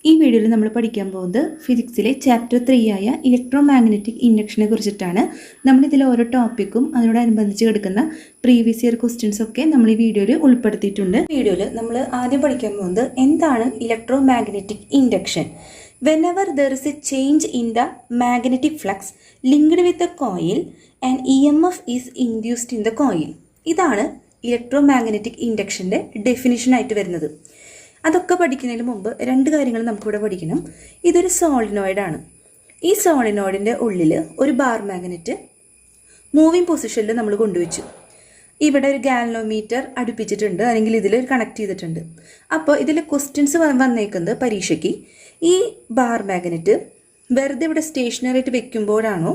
ഈ വീഡിയോയിൽ നമ്മൾ പഠിക്കാൻ പോകുന്നത് ഫിസിക്സിലെ ചാപ്റ്റർ 3 ആയ ഇലക്ട്രോ മാഗ്നറ്റിക് ഇൻഡക്ഷനെ കുറിച്ചിട്ടാണ്. നമ്മളിതിൽ ഓരോ ടോപ്പിക്കും അതിനോടനുബന്ധിച്ച് കിടക്കുന്ന പ്രീവിയസ് ഇയർ ക്വസ്റ്റ്യൻസ് ഒക്കെ നമ്മൾ ഈ വീഡിയോയിൽ ഉൾപ്പെടുത്തിയിട്ടുണ്ട്. വീഡിയോയിൽ നമ്മൾ ആദ്യം പഠിക്കാൻ പോകുന്നത് എന്താണ് electro magnetic induction. Whenever there is a change in the magnetic flux linked with the coil, an EMF is induced in the coil. ഇതാണ് ഇലക്ട്രോ മാഗ്നറ്റിക് ഇൻഡക്ഷൻ്റെ ഡെഫിനിഷൻ ആയിട്ട് വരുന്നത്. അതൊക്കെ പഠിക്കുന്നതിന് മുമ്പ് രണ്ട് കാര്യങ്ങൾ നമുക്കിവിടെ പഠിക്കണം. ഇതൊരു സോളിനോയിഡാണ്. ഈ സോളിനോയിഡിൻ്റെ ഉള്ളിൽ ഒരു ബാർ മാഗ്നറ്റ് മൂവിങ് പൊസിഷനിൽ നമ്മൾ കൊണ്ടുവച്ചു. ഇവിടെ ഒരു ഗാൽവനോമീറ്റർ അടുപ്പിച്ചിട്ടുണ്ട്, അല്ലെങ്കിൽ ഇതിൽ കണക്ട് ചെയ്തിട്ടുണ്ട്. അപ്പോൾ ഇതിൽ ക്വസ്റ്റ്യൻസ് വന്നേക്കുന്നത് പരീക്ഷയ്ക്ക് ഈ ബാർ മാഗ്നറ്റ് വെറുതെ ഇവിടെ സ്റ്റേഷനറി ആയിട്ട് വെക്കുമ്പോഴാണോ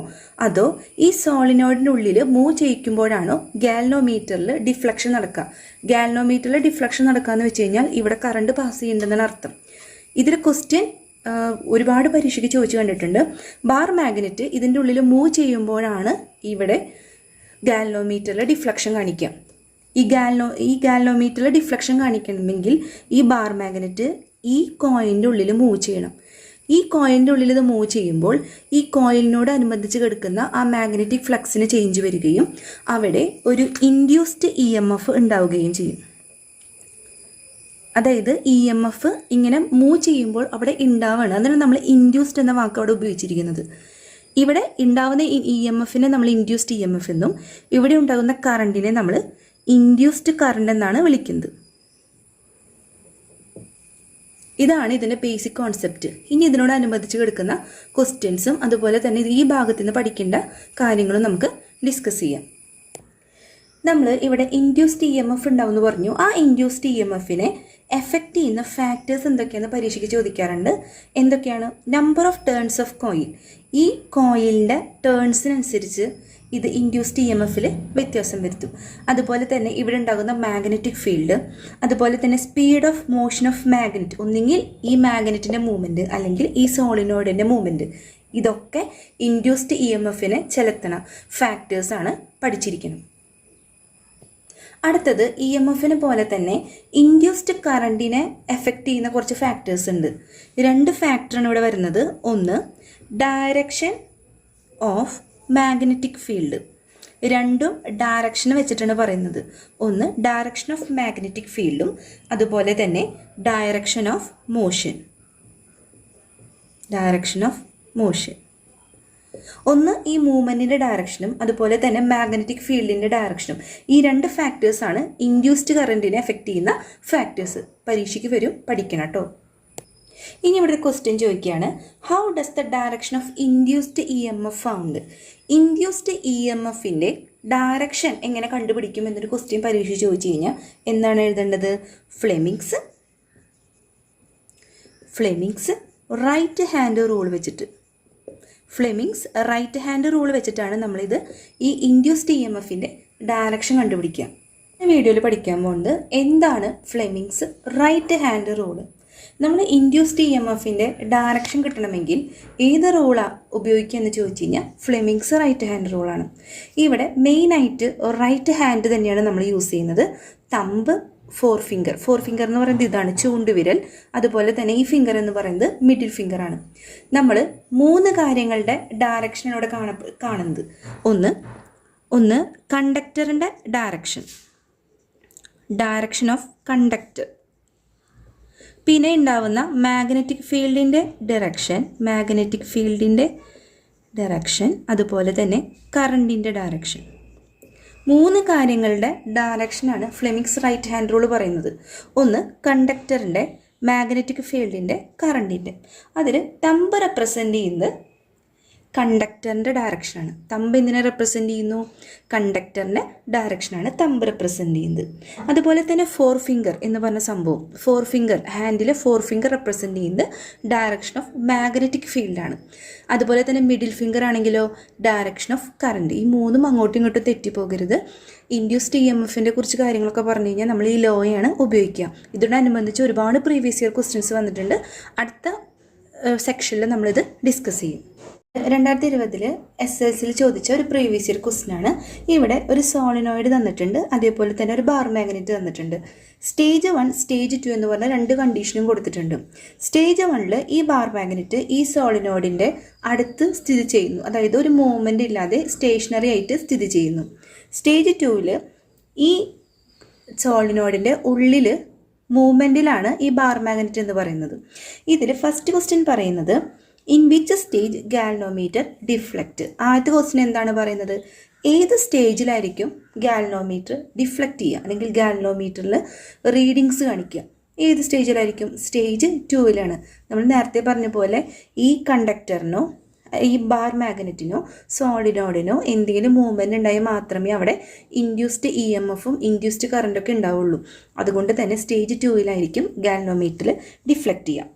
അതോ ഈ സോളിനോയിഡിൻ്റെ ഉള്ളിൽ മൂവ് ചെയ്യിക്കുമ്പോഴാണോ ഗാൽവനോമീറ്ററിൽ ഡിഫ്ലക്ഷൻ നടക്കുക. ഗാൽവനോമീറ്ററിൽ ഡിഫ്ലക്ഷൻ നടക്കുക എന്ന് വെച്ച് കഴിഞ്ഞാൽ ഇവിടെ കറണ്ട് പാസ് ചെയ്യുന്നുണ്ടെന്നാണ് അർത്ഥം. ഇതിൽ ക്വസ്റ്റ്യൻ ഒരുപാട് പരീക്ഷയ്ക്ക് ചോദിച്ചു കണ്ടിട്ടുണ്ട്. ബാർ മാഗ്നറ്റ് ഇതിൻ്റെ ഉള്ളിൽ മൂവ് ചെയ്യുമ്പോഴാണ് ഇവിടെ ഗാൽവനോമീറ്ററിൽ ഡിഫ്ലക്ഷൻ കാണിക്കുക. ഈ ഗാൽവനോമീറ്ററിൽ ഡിഫ്ലക്ഷൻ കാണിക്കണമെങ്കിൽ ഈ ബാർ മാഗ്നറ്റ് ഈ കോയിലിൻ്റെ ഉള്ളിൽ മൂവ് ചെയ്യണം. ഈ കോയിലിൻ്റെ ഉള്ളിൽ ഇത് മൂവ് ചെയ്യുമ്പോൾ ഈ കോയിലിനോട് അനുബന്ധിച്ച് കിടക്കുന്ന ആ മാഗ്നറ്റിക് ഫ്ലക്സിന് ചേഞ്ച് വരികയും അവിടെ ഒരു ഇൻഡ്യൂസ്ഡ് EMF ഉണ്ടാവുകയും ചെയ്യും. അതായത് EMF ഇങ്ങനെ മൂവ് ചെയ്യുമ്പോൾ അവിടെ ഉണ്ടാവുകയാണ്. അതിനാണ് നമ്മൾ ഇൻഡ്യൂസ്ഡ് എന്ന വാക്ക് അവിടെ ഉപയോഗിച്ചിരിക്കുന്നത്. ഇവിടെ ഉണ്ടാകുന്ന EMFനെ നമ്മൾ ഇൻഡ്യൂസ്ഡ് EMF എന്നും ഇവിടെ ഉണ്ടാകുന്ന കറണ്ടിനെ നമ്മൾ ഇൻഡ്യൂസ്ഡ് കറണ്ട് എന്നാണ് വിളിക്കുന്നത്. ഇതാണ് ഇതിൻ്റെ ബേസിക് കോൺസെപ്റ്റ്. ഇനി ഇതിനോടനുബന്ധിച്ച് കിടക്കുന്ന ക്വസ്റ്റ്യൻസും അതുപോലെ തന്നെ ഈ ഭാഗത്ത് നിന്ന് പഠിക്കേണ്ട കാര്യങ്ങളും നമുക്ക് ഡിസ്കസ് ചെയ്യാം. നമ്മൾ ഇവിടെ ഇൻഡ്യൂസ്ഡ് EMF ഉണ്ടാവുമെന്ന് പറഞ്ഞു. ആ ഇൻഡ്യൂസ്ഡ് EMFനെ എഫക്റ്റ് ചെയ്യുന്ന ഫാക്ടേഴ്സ് എന്തൊക്കെയാണെന്ന് പരീക്ഷയ്ക്ക് ചോദിക്കാറുണ്ട്. എന്തൊക്കെയാണ്? Number of turns of coil. ഈ കോയിലിൻ്റെ ടേൺസിനനുസരിച്ച് ഇത് ഇൻഡ്യൂസ്ഡ് EMFൽ വ്യത്യാസം വരുത്തും. അതുപോലെ തന്നെ ഇവിടെ ഉണ്ടാകുന്ന മാഗ്നറ്റിക് ഫീൽഡ്, അതുപോലെ തന്നെ speed of motion of magnet, ഒന്നുകിൽ ഈ മാഗ്നറ്റിൻ്റെ മൂവ്മെൻറ്റ് അല്ലെങ്കിൽ ഈ സോളിനോയിഡിൻ്റെ മൂവ്മെൻറ്റ്, ഇതൊക്കെ ഇൻഡ്യൂസ്ഡ് EMFനെ ചെലുത്തണ ഫാക്ടേഴ്സാണ് പഠിച്ചിരിക്കുന്നത്. അടുത്തത് EMFനെ പോലെ തന്നെ ഇൻഡ്യൂസ്ഡ് കറണ്ടിനെ എഫക്റ്റ് ചെയ്യുന്ന കുറച്ച് ഫാക്ടേഴ്സ് ഉണ്ട്. രണ്ട് ഫാക്ടറാണ് ഇവിടെ വരുന്നത്. ഒന്ന് ഡയറക്ഷൻ ഓഫ് മാഗ്നറ്റിക് ഫീൽഡ്. രണ്ടും ഡയറക്ഷൻ വെച്ചിട്ടാണ് പറയുന്നത്. ഒന്ന് ഡയറക്ഷൻ ഓഫ് മാഗ്നറ്റിക് ഫീൽഡും അതുപോലെ തന്നെ ഡയറക്ഷൻ ഓഫ് മോഷൻ. ഒന്ന് ഈ മൂവ്മെൻറ്റിൻ്റെ ഡയറക്ഷനും അതുപോലെ തന്നെ മാഗ്നറ്റിക് ഫീൽഡിൻ്റെ ഡയറക്ഷനും. ഈ രണ്ട് ഫാക്ടേഴ്സാണ് ഇൻഡ്യൂസ്ഡ് കറണ്ടിനെ എഫക്റ്റ് ചെയ്യുന്ന ഫാക്ടേഴ്സ്. പരീക്ഷയ്ക്ക് വരും, പഠിക്കണം കേട്ടോ. ഇനി ഇവിടെ ക്വസ്റ്റ്യൻ ചോദിക്കുകയാണ്, how does the direction of induced EMF found. Induced EMFൻ്റെ ഡയറക്ഷൻ എങ്ങനെ കണ്ടുപിടിക്കും എന്നൊരു ക്വസ്റ്റ്യൻ പരീക്ഷ ചോദിച്ചു കഴിഞ്ഞാൽ എന്താണ് എഴുതേണ്ടത്? ഫ്ലെമിങ്സ് റൈറ്റ് ഹാൻഡ് റൂൾ വെച്ചിട്ടാണ് നമ്മളിത് ഈ ഇൻഡ്യൂസ്ഡ് EMFൻ്റെ ഡയറക്ഷൻ കണ്ടുപിടിക്കുക. വീഡിയോയിൽ പഠിക്കാൻ പോകുന്നത് എന്താണ് ഫ്ലെമിങ്സ് റൈറ്റ് ഹാൻഡ് റൂള്. നമ്മൾ ഇൻഡ്യൂസ്ഡ് EMFൻ്റെ ഡയറക്ഷൻ കിട്ടണമെങ്കിൽ ഏത് റൂളാണ് ഉപയോഗിക്കുക എന്ന് ചോദിച്ചു കഴിഞ്ഞാൽ ഫ്ലെമിങ്സ് റൈറ്റ് ഹാൻഡ് റൂളാണ്. ഇവിടെ മെയിനായിട്ട് റൈറ്റ് ഹാൻഡ് തന്നെയാണ് നമ്മൾ യൂസ് ചെയ്യുന്നത്. തമ്പ്, ഫോർ ഫിംഗർ എന്ന് പറയുന്നത് ഇതാണ് ചൂണ്ടുവിരൽ. അതുപോലെ തന്നെ ഈ ഫിംഗർ എന്ന് പറയുന്നത് മിഡിൽ ഫിംഗറാണ്. നമ്മൾ മൂന്ന് കാര്യങ്ങളുടെ ഡയറക്ഷനോടെ കാണുന്നത്. ഒന്ന് കണ്ടക്ടറിൻ്റെ ഡയറക്ഷൻ ഓഫ് കണ്ടക്ടർ. പിന്നെ ഉണ്ടാവുന്ന മാഗ്നറ്റിക് ഫീൽഡിൻ്റെ ഡയറക്ഷൻ അതുപോലെ തന്നെ കറണ്ടിൻ്റെ ഡയറക്ഷൻ. മൂന്ന് കാര്യങ്ങളുടെ ഡയറക്ഷനാണ് ഫ്ലെമിങ്സ് റൈറ്റ് ഹാൻഡ് റൂൾ പറയുന്നത്. ഒന്ന് കണ്ടക്ടറിൻ്റെ, മാഗ്നറ്റിക് ഫീൽഡിൻ്റെ, കറണ്ടിൻ്റെ. അതിൽ തമ്പ് റെപ്രസെൻ്റ് ചെയ്യുന്നത് കണ്ടക്ടറിൻ്റെ ഡയറക്ഷനാണ്. തമ്പ് എന്തിനെ റെപ്രസെൻ്റ് ചെയ്യുന്നു? കണ്ടക്ടറിൻ്റെ ഡയറക്ഷനാണ് തമ്പ് റെപ്രസെൻ്റ് ചെയ്യുന്നത്. അതുപോലെ തന്നെ ഫോർ ഫിംഗർ എന്ന് പറഞ്ഞ സംഭവം, ഹാൻഡിലെ ഫോർ ഫിംഗർ റെപ്രസെൻ്റ് ചെയ്യുന്നത് ഡയറക്ഷൻ ഓഫ് മാഗ്നറ്റിക് ഫീൽഡാണ്. അതുപോലെ തന്നെ മിഡിൽ ഫിംഗർ ആണെങ്കിലോ ഡയറക്ഷൻ ഓഫ് കറണ്ട്. ഈ മൂന്നും അങ്ങോട്ടും ഇങ്ങോട്ടും തെറ്റിപ്പോകരുത്. ഇൻഡ്യൂസ്ഡ് EMFൻ്റെ കുറിച്ച് കാര്യങ്ങളൊക്കെ പറഞ്ഞു കഴിഞ്ഞാൽ നമ്മൾ ഈ ലോയാണ് ഉപയോഗിക്കുക. ഇതിനോടനുബന്ധിച്ച് ഒരുപാട് പ്രീവിയസ് ഇയർ ക്വസ്റ്റ്യൻസ് വന്നിട്ടുണ്ട്. അടുത്ത സെക്ഷനിൽ നമ്മളിത് ഡിസ്കസ് ചെയ്യും. 2020 SLCയിൽ ചോദിച്ച ഒരു പ്രീവിയസ് ഇയർ ക്വസ്റ്റ്യൻ ആണ്. ഇവിടെ ഒരു സോളിനോയിഡ് തന്നിട്ടുണ്ട്, അതേപോലെ തന്നെ ഒരു ബാർ മാഗ്നറ്റ് തന്നിട്ടുണ്ട്. സ്റ്റേജ് 1, സ്റ്റേജ് 2 എന്ന് പറഞ്ഞ 2 കണ്ടീഷനും കൊടുത്തിട്ടുണ്ട്. സ്റ്റേജ് 1 ഈ ബാർ മാഗ്നറ്റ് ഈ സോളിനോയിഡിൻ്റെ അടുത്ത് സ്ഥിതി ചെയ്യുന്നു, അതായത് ഒരു മൂവ്മെൻ്റ് ഇല്ലാതെ സ്റ്റേഷനറി ആയിട്ട് സ്ഥിതി ചെയ്യുന്നു. സ്റ്റേജ് 2 ഈ സോളിനോയിഡിൻ്റെ ഉള്ളിൽ മൂവ്മെൻറ്റിലാണ് ഈ ബാർ മാഗ്നറ്റ് എന്ന് പറയുന്നത്. ഇതിൽ ഫസ്റ്റ് ക്വസ്റ്റ്യൻ പറയുന്നത് in which stage galvanometer deflect. ആദ്യത്തെ ക്വസ്റ്റ്യൻ എന്താണ് പറയുന്നത്, ഏത് സ്റ്റേജിലായിരിക്കും ഗാൽവനോമീറ്റർ ഡിഫ്ലക്റ്റ് ചെയ്യുക അല്ലെങ്കിൽ ഗാൽവനോമീറ്ററിൽ റീഡിങ്സ് കാണിക്കുക? ഏത് സ്റ്റേജിലായിരിക്കും? സ്റ്റേജ് 2 നമ്മൾ നേരത്തെ പറഞ്ഞ പോലെ ഈ കണ്ടക്ടറിനോ ഈ ബാർ മാഗ്നറ്റിനോ സോളിനോയിഡിനോ എന്തെങ്കിലും മൂവ്മെൻറ്റ് ഉണ്ടായാൽ മാത്രമേ അവിടെ ഇൻഡ്യൂസ്ഡ് EMFും ഇൻഡ്യൂസ്ഡ് കറൻറ്റൊക്കെ ഉണ്ടാവുള്ളൂ. അതുകൊണ്ട് തന്നെ സ്റ്റേജ് 2 ഗാൽവനോമീറ്ററിൽ ഡിഫ്ലക്റ്റ് ചെയ്യാം.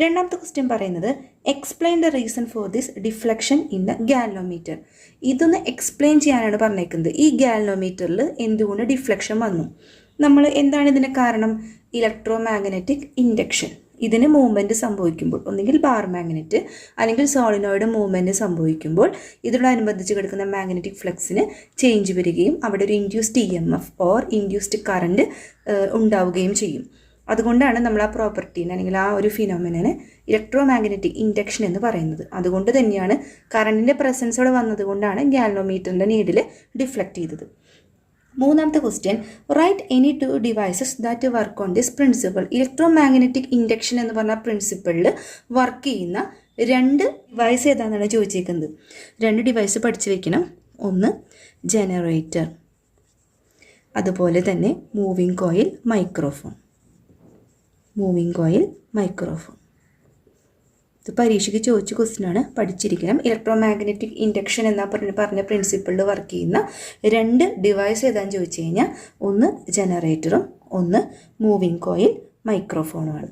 രണ്ടാമത്തെ ക്വസ്റ്റ്യൻ പറയുന്നത് explain the reason for this deflection in the galvanometer. ഇതൊന്ന് എക്സ്പ്ലെയിൻ ചെയ്യാനാണ് പറഞ്ഞേക്കുന്നത്. ഈ ഗാൽവനോമീറ്ററിൽ എന്തുകൊണ്ട് ഡിഫ്ലക്ഷൻ വന്നു? നമ്മൾ എന്താണ് ഇതിന് കാരണം? Electro magnetic induction. ഇതിന് മൂവ്മെൻറ്റ് സംഭവിക്കുമ്പോൾ, ഒന്നുകിൽ ബാർ മാഗ്നറ്റ് അല്ലെങ്കിൽ സോളിനോയിഡ് മൂവ്മെൻറ്റ് സംഭവിക്കുമ്പോൾ ഇതിനോടനുബന്ധിച്ച് കിടക്കുന്ന മാഗ്നറ്റിക് ഫ്ലക്സിന് ചേഞ്ച് വരികയും അവിടെ ഒരു induced EMF or induced current ഉണ്ടാവുകയും ചെയ്യും. അതുകൊണ്ടാണ് നമ്മൾ ആ പ്രോപ്പർട്ടീനെ അല്ലെങ്കിൽ ആ ഒരു ഫിനോമിനനെ ഇലക്ട്രോ മാഗ്നറ്റിക് ഇൻഡക്ഷൻ എന്ന് പറയുന്നത്. അതുകൊണ്ട് തന്നെയാണ് കറണ്ടിൻ്റെ പ്രസൻസോടെ വന്നതുകൊണ്ടാണ് ഗാൽവനോമീറ്ററിൻ്റെ നീഡിൽ ഡിഫ്ലക്റ്റ് ചെയ്തത്. മൂന്നാമത്തെ question right any 2 devices that work on this principle. Electro magnetic induction എന്ന് പറഞ്ഞ പ്രിൻസിപ്പിളിൽ വർക്ക് ചെയ്യുന്ന 2 ഡിവൈസ് ഏതാണെന്നാണ് ചോദിച്ചേക്കുന്നത്. 2 ഡിവൈസ് പഠിച്ചു വെക്കണം. ഒന്ന് ജനറേറ്റർ, അതുപോലെ തന്നെ moving coil, microphone. Moving coil, microphone. ഇത് പരീക്ഷയ്ക്ക് ചോദിച്ച ക്വസ്റ്റ്യനാണ്, പഠിച്ചിരിക്കണം. ഇലക്ട്രോ മാഗ്നറ്റിക് ഇൻഡക്ഷൻ എന്നാ പറഞ്ഞ പ്രിൻസിപ്പിളിൽ വർക്ക് ചെയ്യുന്ന 2 ഡിവൈസ് ഏതാണെന്ന് ചോദിച്ചു കഴിഞ്ഞാൽ ഒന്ന് ജനറേറ്ററും ഒന്ന് മൂവിങ് കോയിൽ മൈക്രോഫോണുമാണ്.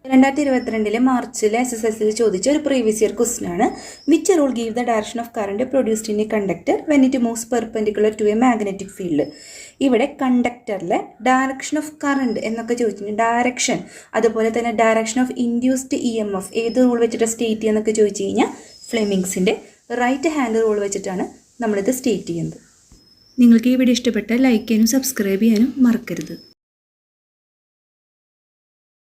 2022 മാർച്ചിൽ SSLCയിൽ ചോദിച്ച ഒരു പ്രീവിയസ് ഇയർ ക്വസ്റ്റ്യനാണ്. Which rule give the direction of current produced in a conductor when it moves perpendicular to a magnetic field. ഇവിടെ കണ്ടക്ടറിലെ ഡയറക്ഷൻ ഓഫ് കറണ്ട് എന്നൊക്കെ ചോദിച്ചിട്ടുണ്ട്. ഡയറക്ഷൻ, അതുപോലെ തന്നെ ഡയറക്ഷൻ ഓഫ് ഇൻഡ്യൂസ്ഡ് EMF ഏത് റൂൾ വെച്ചിട്ട് സ്റ്റേറ്റ് ചെയ്യുന്നൊക്കെ ചോദിച്ചു കഴിഞ്ഞാൽ ഫ്ലെമിങ്സിൻ്റെ റൈറ്റ് ഹാൻഡ് റൂൾ വെച്ചിട്ടാണ് നമ്മളിത് സ്റ്റേറ്റ് ചെയ്യുന്നത്. നിങ്ങൾക്ക് ഈ വീഡിയോ ഇഷ്ടപ്പെട്ടാൽ ലൈക്ക് ചെയ്യാനും സബ്സ്ക്രൈബ് ചെയ്യാനും മറക്കരുത്.